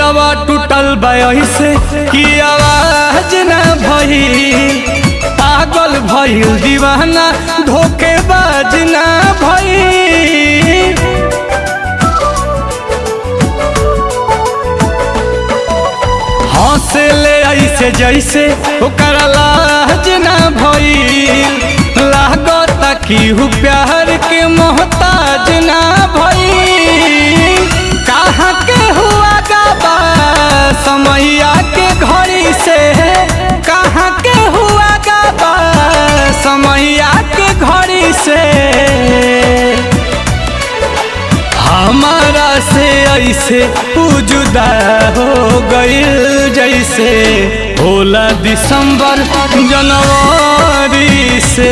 दिलवा टूटल से कि आवाज ना भइल, पागल भइल दीवाना धोखेबाज ना भइल। हंसे ले ऐसे जैसे ओकरा लाज ना भइल, लागता कि हूँ प्यार के मोहताज ना भइल। कहाँ के हुआ गाबा समैया के घड़ी से, कहाँ के हुआ गाबा समैया के घड़ी से। हमारा से ऐसे जुदा हो गइल जैसे होला दिसंबर जनवरी से।